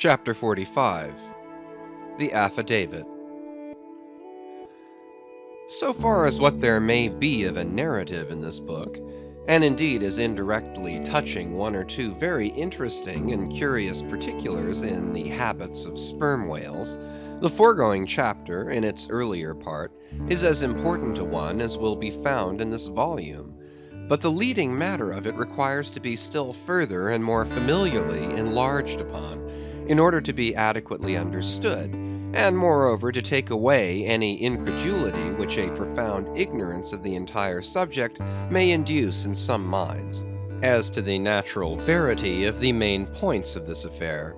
Chapter 45. The Affidavit. So far as what there may be of a narrative in this book, and indeed is indirectly touching one or two very interesting and curious particulars in the habits of sperm whales, the foregoing chapter, in its earlier part, is as important a one as will be found in this volume. But the leading matter of it requires to be still further and more familiarly enlarged upon, in order to be adequately understood, and moreover to take away any incredulity which a profound ignorance of the entire subject may induce in some minds, as to the natural verity of the main points of this affair.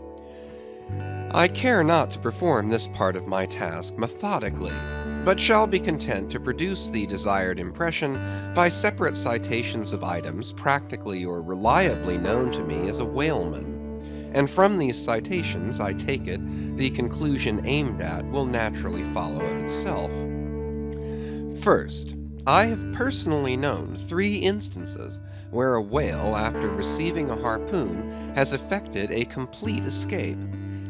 I care not to perform this part of my task methodically, but shall be content to produce the desired impression by separate citations of items practically or reliably known to me as a whaleman. And from these citations, I take it, the conclusion aimed at will naturally follow of itself. First, I have personally known 3 instances where a whale, after receiving a harpoon, has effected a complete escape,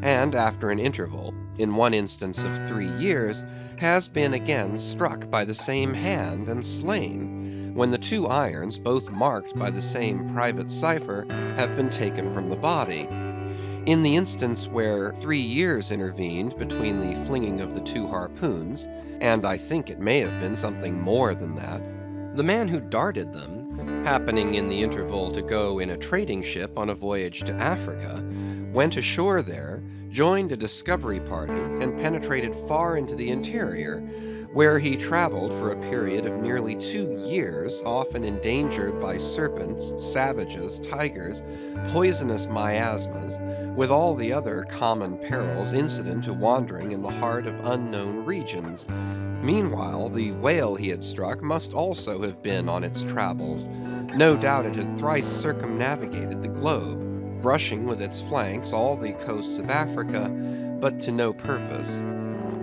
and after an interval, in one instance of 3 years, has been again struck by the same hand and slain, when the 2 irons, both marked by the same private cipher, have been taken from the body. In the instance where 3 years intervened between the flinging of the 2 harpoons, and I think it may have been something more than that, the man who darted them, happening in the interval to go in a trading ship on a voyage to Africa, went ashore there, joined a discovery party, and penetrated far into the interior, where he traveled for a period of nearly 2 years, often endangered by serpents, savages, tigers, poisonous miasmas, with all the other common perils incident to wandering in the heart of unknown regions. Meanwhile, the whale he had struck must also have been on its travels. No doubt it had thrice circumnavigated the globe, brushing with its flanks all the coasts of Africa, but to no purpose.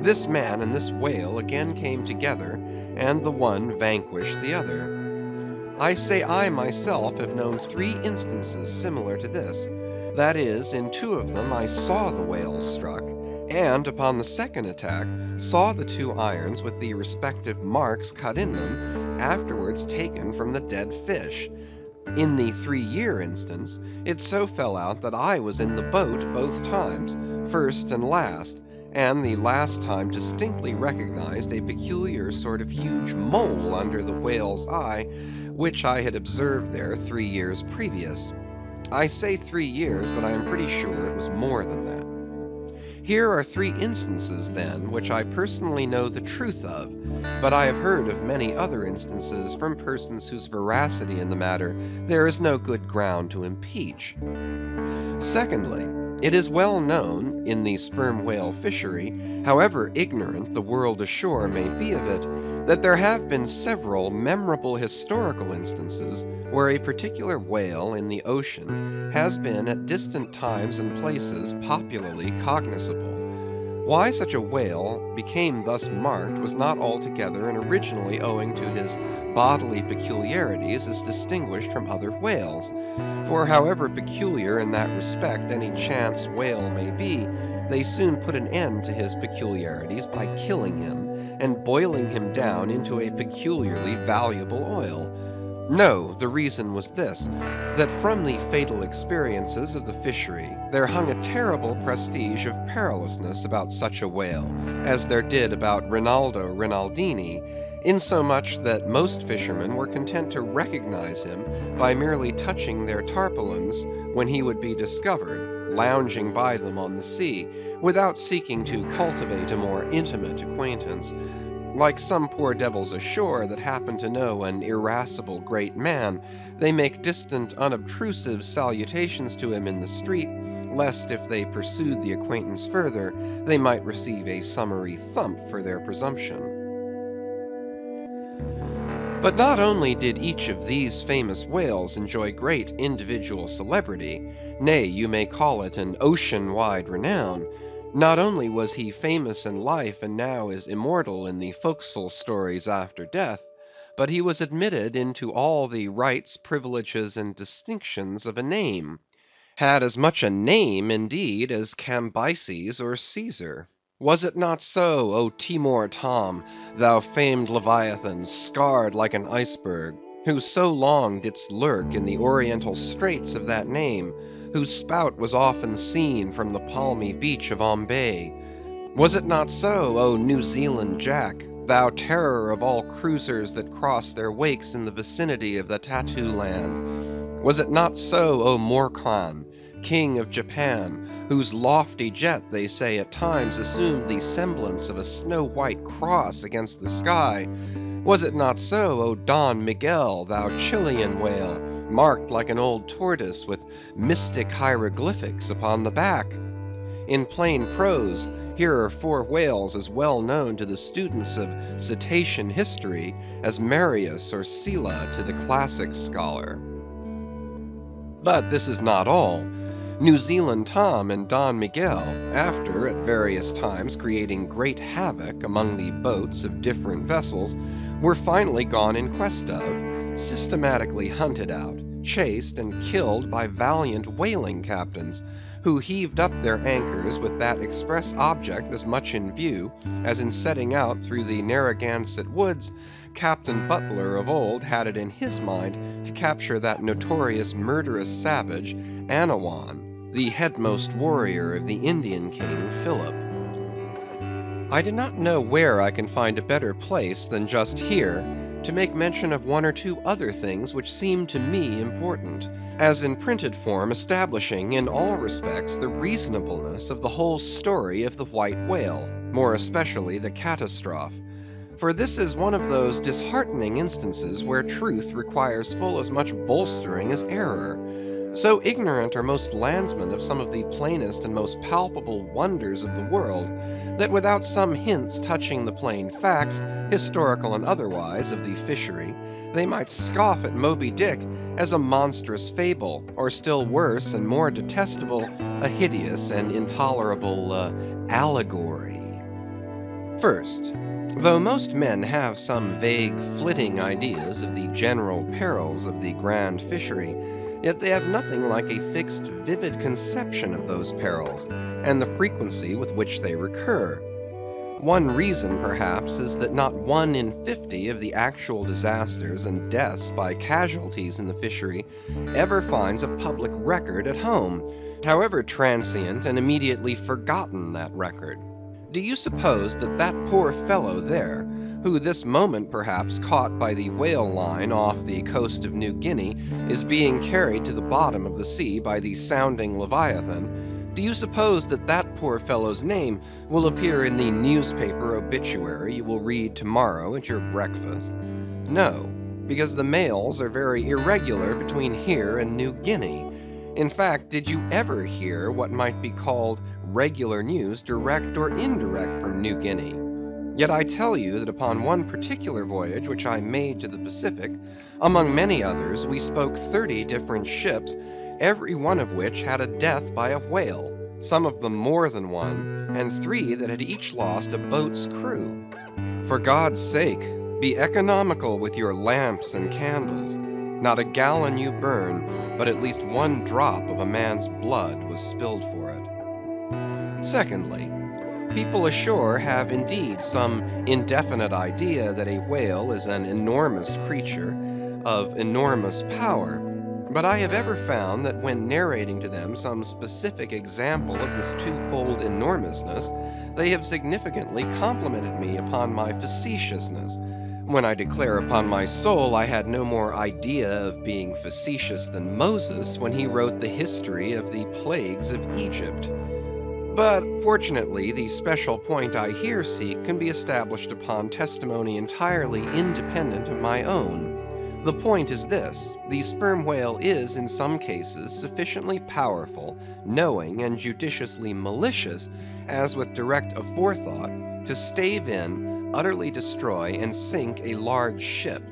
This man and this whale again came together, and the one vanquished the other. I say I myself have known 3 instances similar to this. That is, in 2 of them I saw the whales struck, and upon the second attack saw the 2 irons with the respective marks cut in them, afterwards taken from the dead fish. In the 3-year instance, it so fell out that I was in the boat both times, first and last, and the last time distinctly recognized a peculiar sort of huge mole under the whale's eye, which I had observed there 3 years previous. I say 3 years, but I am pretty sure it was more than that. Here are 3 instances, then, which I personally know the truth of, but I have heard of many other instances from persons whose veracity in the matter there is no good ground to impeach. Secondly, it is well known in the sperm whale fishery, however ignorant the world ashore may be of it, that there have been several memorable historical instances where a particular whale in the ocean has been at distant times and places popularly cognizable. Why such a whale became thus marked was not altogether and originally owing to his bodily peculiarities as distinguished from other whales, for however peculiar in that respect any chance whale may be, they soon put an end to his peculiarities by killing him, and boiling him down into a peculiarly valuable oil. No, the reason was this, that from the fatal experiences of the fishery, there hung a terrible prestige of perilousness about such a whale, as there did about Rinaldo Rinaldini, insomuch that most fishermen were content to recognize him by merely touching their tarpaulins when he would be discovered, lounging by them on the sea, without seeking to cultivate a more intimate acquaintance. Like some poor devils ashore that happen to know an irascible great man, they make distant unobtrusive salutations to him in the street, lest if they pursued the acquaintance further, they might receive a summary thump for their presumption. But not only did each of these famous whales enjoy great individual celebrity, nay, you may call it an ocean-wide renown. Not only was he famous in life and now is immortal in the forecastle stories after death, but he was admitted into all the rights, privileges, and distinctions of a name. had as much a name, indeed, as Cambyses or Caesar. Was it not so, O Timor Tom, thou famed Leviathan, scarred like an iceberg, who so long didst lurk in the oriental straits of that name, whose spout was often seen from the palmy beach of Ombay? Was it not so, O New Zealand Jack, thou terror of all cruisers that cross their wakes in the vicinity of the Tattoo Land? Was it not so, O Morkan, King of Japan, whose lofty jet, they say, at times assumed the semblance of a snow-white cross against the sky? Was it not so, O Don Miguel, thou Chilean whale, marked like an old tortoise with mystic hieroglyphics upon the back? In plain prose, here are 4 whales as well known to the students of cetacean history as Marius or Scylla to the classics scholar. But this is not all. New Zealand Tom and Don Miguel, after at various times creating great havoc among the boats of different vessels, were finally gone in quest of, systematically hunted out, chased and killed by valiant whaling captains, who heaved up their anchors with that express object as much in view, as in setting out through the Narragansett woods, Captain Butler of old had it in his mind to capture that notorious murderous savage, Anawan, the headmost warrior of the Indian king Philip. I do not know where I can find a better place than just here to make mention of 1 or 2 other things which seem to me important, as in printed form establishing in all respects the reasonableness of the whole story of the white whale, more especially the catastrophe. For this is one of those disheartening instances where truth requires full as much bolstering as error. So ignorant are most landsmen of some of the plainest and most palpable wonders of the world, that without some hints touching the plain facts, historical and otherwise, of the fishery, they might scoff at Moby Dick as a monstrous fable, or still worse and more detestable, a hideous and intolerable allegory. First, though most men have some vague flitting ideas of the general perils of the grand fishery, yet they have nothing like a fixed vivid conception of those perils, and the frequency with which they recur. One reason, perhaps, is that not 1 in 50 of the actual disasters and deaths by casualties in the fishery ever finds a public record at home, however transient and immediately forgotten that record. Do you suppose that that poor fellow there, who this moment perhaps caught by the whale line off the coast of New Guinea, is being carried to the bottom of the sea by the sounding Leviathan, do you suppose that that poor fellow's name will appear in the newspaper obituary you will read tomorrow at your breakfast? No, because the mails are very irregular between here and New Guinea. In fact, did you ever hear what might be called regular news, direct or indirect, from New Guinea? Yet I tell you that upon one particular voyage which I made to the Pacific, among many others, we spoke 30 different ships, every one of which had a death by a whale, some of them more than one, and 3 that had each lost a boat's crew. For God's sake, be economical with your lamps and candles. Not a gallon you burn, but at least 1 drop of a man's blood was spilled for it. Secondly, people ashore have indeed some indefinite idea that a whale is an enormous creature of enormous power, but I have ever found that when narrating to them some specific example of this twofold enormousness, they have significantly complimented me upon my facetiousness, when I declare upon my soul I had no more idea of being facetious than Moses when he wrote the history of the plagues of Egypt. But fortunately, the special point I here seek can be established upon testimony entirely independent of my own. The point is this: the sperm whale is in some cases sufficiently powerful, knowing, and judiciously malicious, as with direct aforethought, to stave in, utterly destroy, and sink a large ship.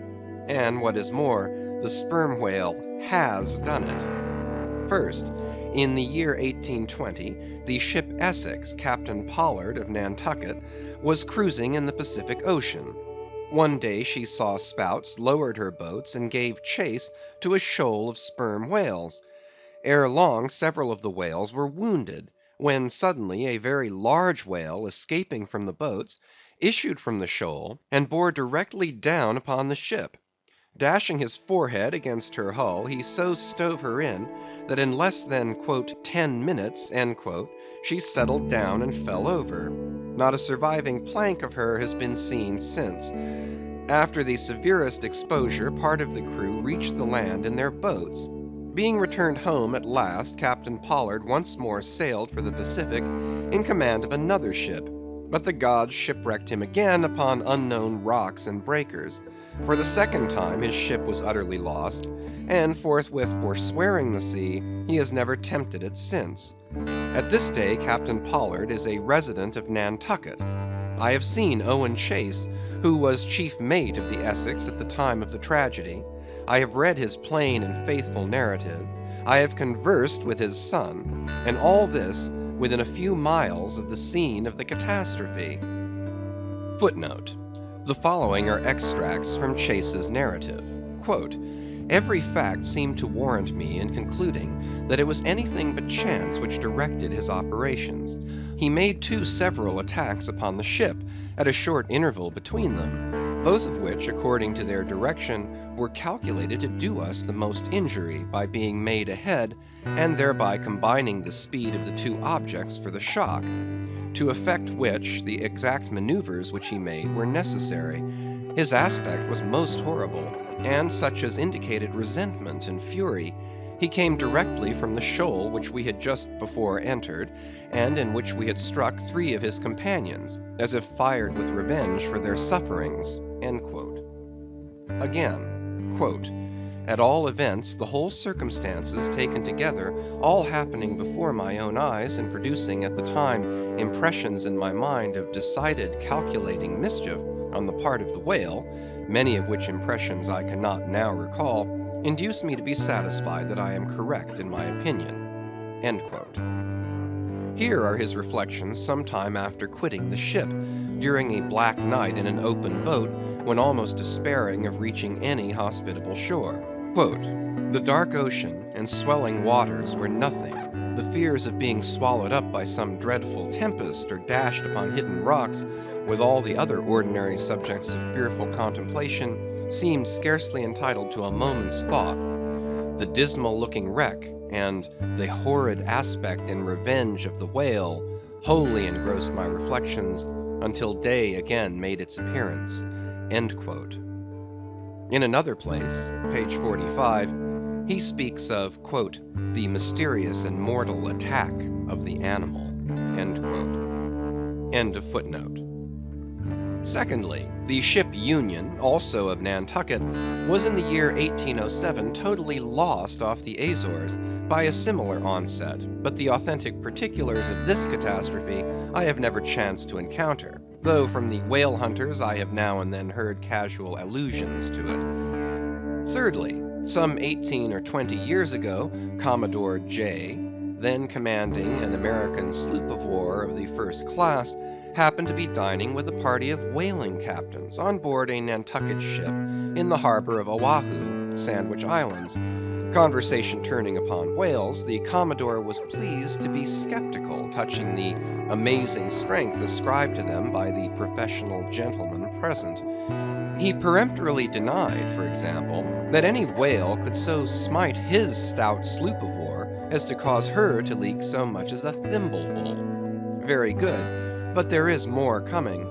And what is more, the sperm whale has done it. First, in the year 1820, the ship Essex, Captain Pollard of Nantucket, was cruising in the Pacific Ocean. One day she saw spouts, lowered her boats, and gave chase to a shoal of sperm whales. Ere long several of the whales were wounded, when suddenly a very large whale, escaping from the boats, issued from the shoal, and bore directly down upon the ship. Dashing his forehead against her hull, he so stove her in, that in less than "10 minutes" she settled down and fell over. Not a surviving plank of her has been seen since. After the severest exposure, part of the crew reached the land in their boats. Being returned home at last, Captain Pollard once more sailed for the Pacific in command of another ship, but the gods shipwrecked him again upon unknown rocks and breakers. For the second time his ship was utterly lost, and forthwith forswearing the sea, he has never tempted it since. At this day Captain Pollard is a resident of Nantucket. I have seen Owen Chase, who was chief mate of the Essex at the time of the tragedy. I have read his plain and faithful narrative. I have conversed with his son, and all this within a few miles of the scene of the catastrophe. Footnote. The following are extracts from Chase's narrative. Quote, "Every fact seemed to warrant me in concluding that it was anything but chance which directed his operations. He made too several attacks upon the ship, at a short interval between them, both of which, according to their direction, were calculated to do us the most injury by being made ahead, and thereby combining the speed of the two objects for the shock, to effect which the exact maneuvers which he made were necessary. His aspect was most horrible, and such as indicated resentment and fury. He came directly from the shoal which we had just before entered, and in which we had struck 3 of his companions, as if fired with revenge for their sufferings." End quote. Again, quote, "At all events, the whole circumstances taken together, all happening before my own eyes, and producing at the time impressions in my mind of decided calculating mischief on the part of the whale, many of which impressions I cannot now recall, induce me to be satisfied that I am correct in my opinion." End quote. Here are his reflections some time after quitting the ship, during a black night in an open boat, when almost despairing of reaching any hospitable shore. Quote, "The dark ocean and swelling waters were nothing. The fears of being swallowed up by some dreadful tempest, or dashed upon hidden rocks, with all the other ordinary subjects of fearful contemplation, seemed scarcely entitled to a moment's thought. The dismal-looking wreck, and the horrid aspect and revenge of the whale, wholly engrossed my reflections, until day again made its appearance." End quote. In another place, page 45, he speaks of, quote, "the mysterious and mortal attack of the animal." End quote. End of footnote. Secondly, the ship Union, also of Nantucket, was in the year 1807 totally lost off the Azores by a similar onset, but the authentic particulars of this catastrophe I have never chanced to encounter, though from the whale hunters I have now and then heard casual allusions to it. Thirdly, some 18 or 20 years ago, Commodore J, then commanding an American sloop of war of the first class, happened to be dining with a party of whaling captains on board a Nantucket ship in the harbor of Oahu, Sandwich Islands. Conversation turning upon whales, the Commodore was pleased to be skeptical touching the amazing strength ascribed to them by the professional gentlemen present. He peremptorily denied, for example, that any whale could so smite his stout sloop of war as to cause her to leak so much as a thimbleful. Very good, but there is more coming.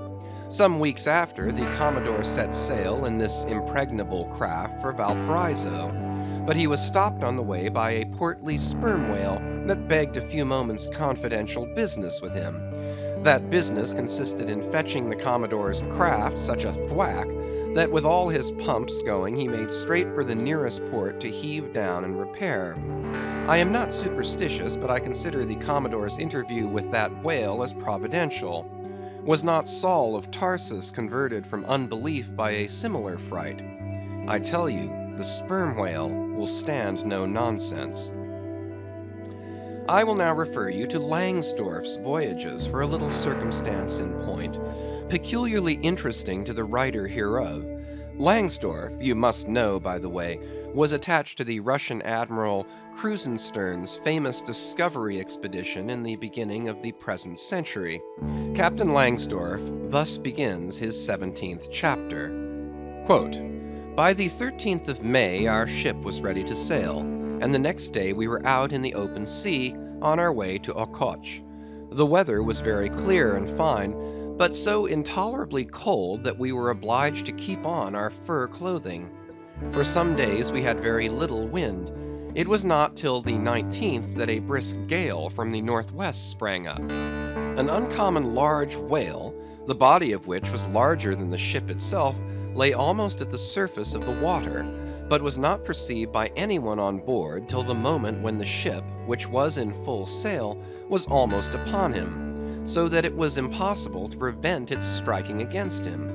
Some weeks after, the Commodore set sail in this impregnable craft for Valparaiso, but he was stopped on the way by a portly sperm whale that begged a few moments' confidential business with him. That business consisted in fetching the Commodore's craft such a thwack that with all his pumps going he made straight for the nearest port to heave down and repair. I am not superstitious, but I consider the Commodore's interview with that whale as providential. Was not Saul of Tarsus converted from unbelief by a similar fright? I tell you, the sperm whale will stand no nonsense. I will now refer you to Langsdorff's voyages for a little circumstance in point, peculiarly interesting to the writer hereof. Langsdorff, you must know, by the way, was attached to the Russian Admiral Krusenstern's famous discovery expedition in the beginning of the present century. Captain Langsdorff thus begins his 17th chapter. Quote, "By the 13th of May our ship was ready to sail, and the next day we were out in the open sea on our way to Okhotsk. The weather was very clear and fine, but so intolerably cold that we were obliged to keep on our fur clothing. For some days we had very little wind. It was not till the 19th that a brisk gale from the northwest sprang up. An uncommon large whale, the body of which was larger than the ship itself, lay almost at the surface of the water, but was not perceived by anyone on board till the moment when the ship, which was in full sail, was almost upon him, so that it was impossible to prevent its striking against him.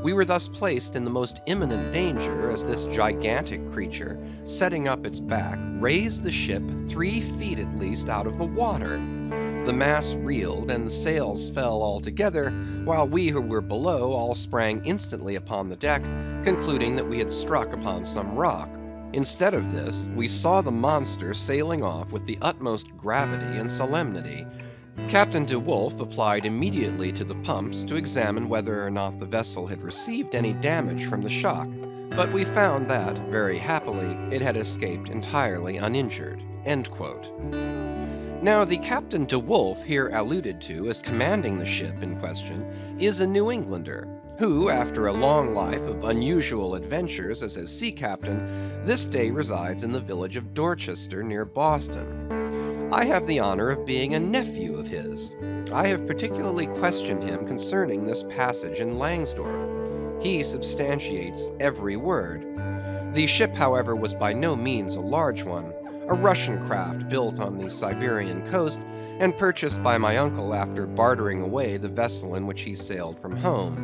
We were thus placed in the most imminent danger, as this gigantic creature, setting up its back, raised the ship 3 feet at least out of the water. The mast reeled, and the sails fell altogether, while we who were below all sprang instantly upon the deck, concluding that we had struck upon some rock. Instead of this, we saw the monster sailing off with the utmost gravity and solemnity. Captain De Wolf applied immediately to the pumps to examine whether or not the vessel had received any damage from the shock, but we found that, very happily, it had escaped entirely uninjured." End quote. Now the Captain De Wolf here alluded to as commanding the ship in question is a New Englander, who, after a long life of unusual adventures as a sea captain, this day resides in the village of Dorchester near Boston. I have the honor of being a nephew of his. I have particularly questioned him concerning this passage in Langsdorff. He substantiates every word. The ship, however, was by no means a large one, a Russian craft built on the Siberian coast, and purchased by my uncle after bartering away the vessel in which he sailed from home.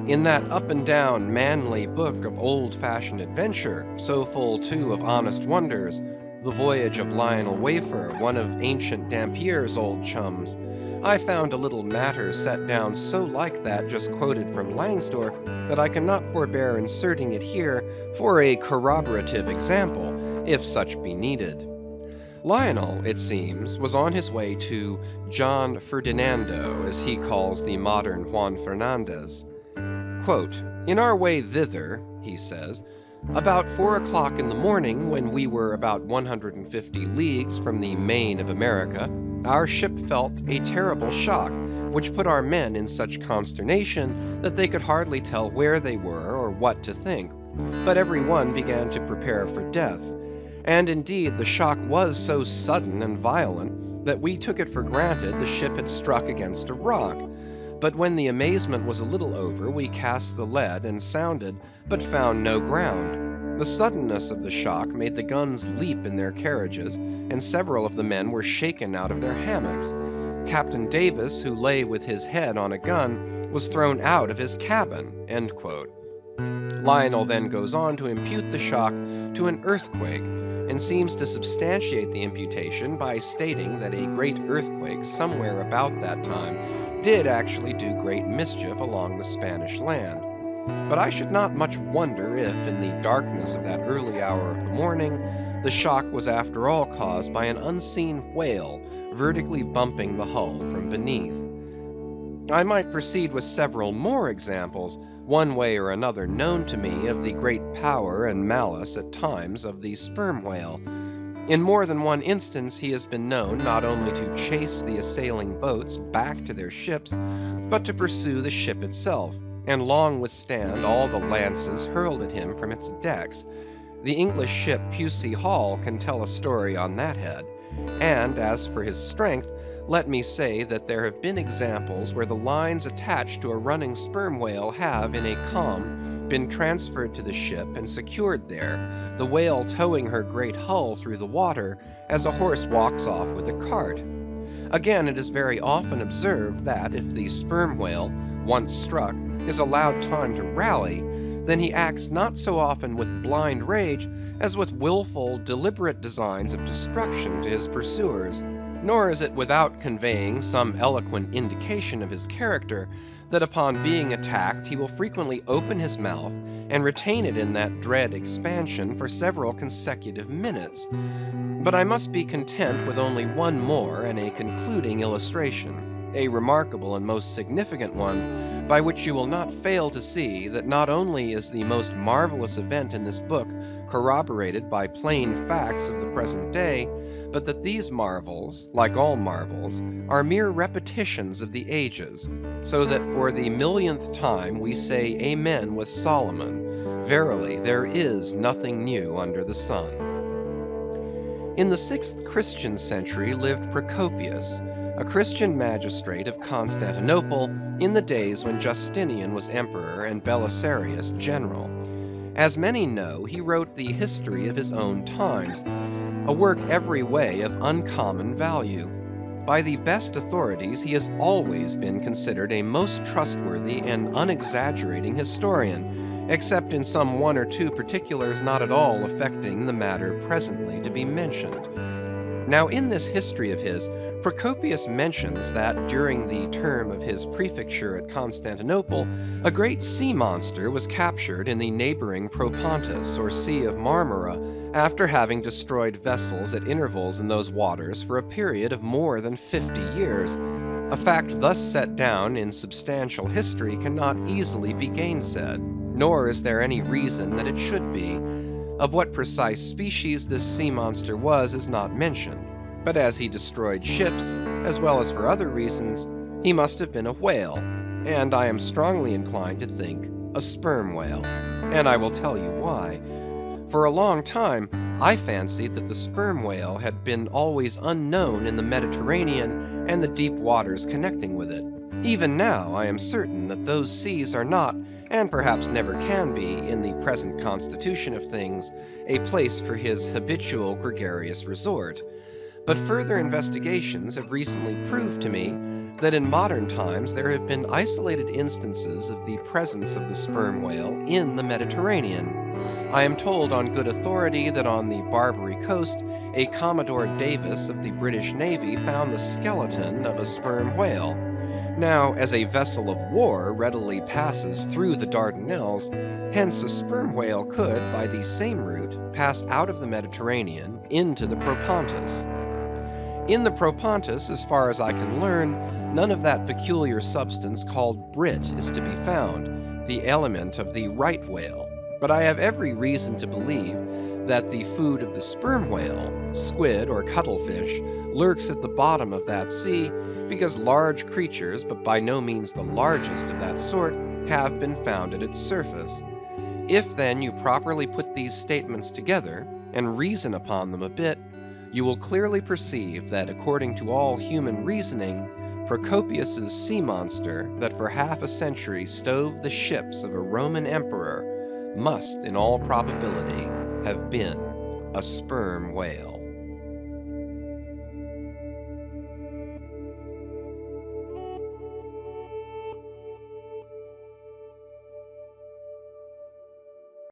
In that up and down manly book of old-fashioned adventure, so full too of honest wonders, The Voyage of Lionel Wafer, one of Ancient Dampier's old chums, I found a little matter set down so like that just quoted from Langsdorff, that I cannot forbear inserting it here for a corroborative example, if such be needed. Lionel, it seems, was on his way to John Ferdinando, as he calls the modern Juan Fernandez. Quote, "In our way thither," he says, "about 4 o'clock in the morning, when we were about 150 leagues from the main of America, our ship felt a terrible shock, which put our men in such consternation that they could hardly tell where they were or what to think, but every one began to prepare for death. And indeed the shock was so sudden and violent that we took it for granted the ship had struck against a rock. But when the amazement was a little over, we cast the lead and sounded, but found no ground. The suddenness of the shock made the guns leap in their carriages, and several of the men were shaken out of their hammocks. Captain Davis, who lay with his head on a gun, was thrown out of his cabin." End quote. Lionel then goes on to impute the shock to an earthquake, and seems to substantiate the imputation by stating that a great earthquake somewhere about that time did actually do great mischief along the Spanish land. But I should not much wonder if, in the darkness of that early hour of the morning, the shock was after all caused by an unseen whale vertically bumping the hull from beneath. I might proceed with several more examples, one way or another known to me, of the great power and malice at times of the sperm whale. In more than one instance he has been known not only to chase the assailing boats back to their ships, but to pursue the ship itself, and long withstand all the lances hurled at him from its decks. The English ship Pusey Hall can tell a story on that head. And as for his strength, let me say that there have been examples where the lines attached to a running sperm whale have, in a calm, been transferred to the ship and secured there, the whale towing her great hull through the water, as a horse walks off with a cart. Again, it is very often observed that if the sperm whale, once struck, is allowed time to rally, then he acts not so often with blind rage as with willful, deliberate designs of destruction to his pursuers. Nor is it without conveying some eloquent indication of his character, that upon being attacked he will frequently open his mouth and retain it in that dread expansion for several consecutive minutes. But I must be content with only one more and a concluding illustration, a remarkable and most significant one, by which you will not fail to see that not only is the most marvelous event in this book corroborated by plain facts of the present day, but that these marvels, like all marvels, are mere repetitions of the ages, so that for the millionth time we say Amen with Solomon, verily there is nothing new under the sun. In the 6th Christian century lived Procopius, a Christian magistrate of Constantinople in the days when Justinian was emperor and Belisarius general. As many know, he wrote the history of his own times, a work every way of uncommon value. By the best authorities, he has always been considered a most trustworthy and unexaggerating historian, except in some one or two particulars not at all affecting the matter presently to be mentioned. Now in this history of his, Procopius mentions that during the term of his prefecture at Constantinople, a great sea monster was captured in the neighboring Propontis, or Sea of Marmara, after having destroyed vessels at intervals in those waters for a period of more than 50 years. A fact thus set down in substantial history cannot easily be gainsaid, nor is there any reason that it should be. Of what precise species this sea monster was is not mentioned, but as he destroyed ships, as well as for other reasons, he must have been a whale, and I am strongly inclined to think a sperm whale, and I will tell you why. For a long time, I fancied that the sperm whale had been always unknown in the Mediterranean and the deep waters connecting with it. Even now, I am certain that those seas are not, and perhaps never can be, in the present constitution of things, a place for his habitual gregarious resort. But further investigations have recently proved to me that in modern times there have been isolated instances of the presence of the sperm whale in the Mediterranean. I am told on good authority that on the Barbary coast, a Commodore Davis of the British Navy found the skeleton of a sperm whale. Now, as a vessel of war readily passes through the Dardanelles, hence a sperm whale could, by the same route, pass out of the Mediterranean into the Propontis. In the Propontis, as far as I can learn, none of that peculiar substance called brit is to be found, the element of the right whale. But I have every reason to believe that the food of the sperm whale, squid or cuttlefish, lurks at the bottom of that sea, because large creatures, but by no means the largest of that sort, have been found at its surface. If then you properly put these statements together, and reason upon them a bit, you will clearly perceive that according to all human reasoning, Procopius's sea monster that for half a century stove the ships of a Roman emperor must in all probability have been a sperm whale.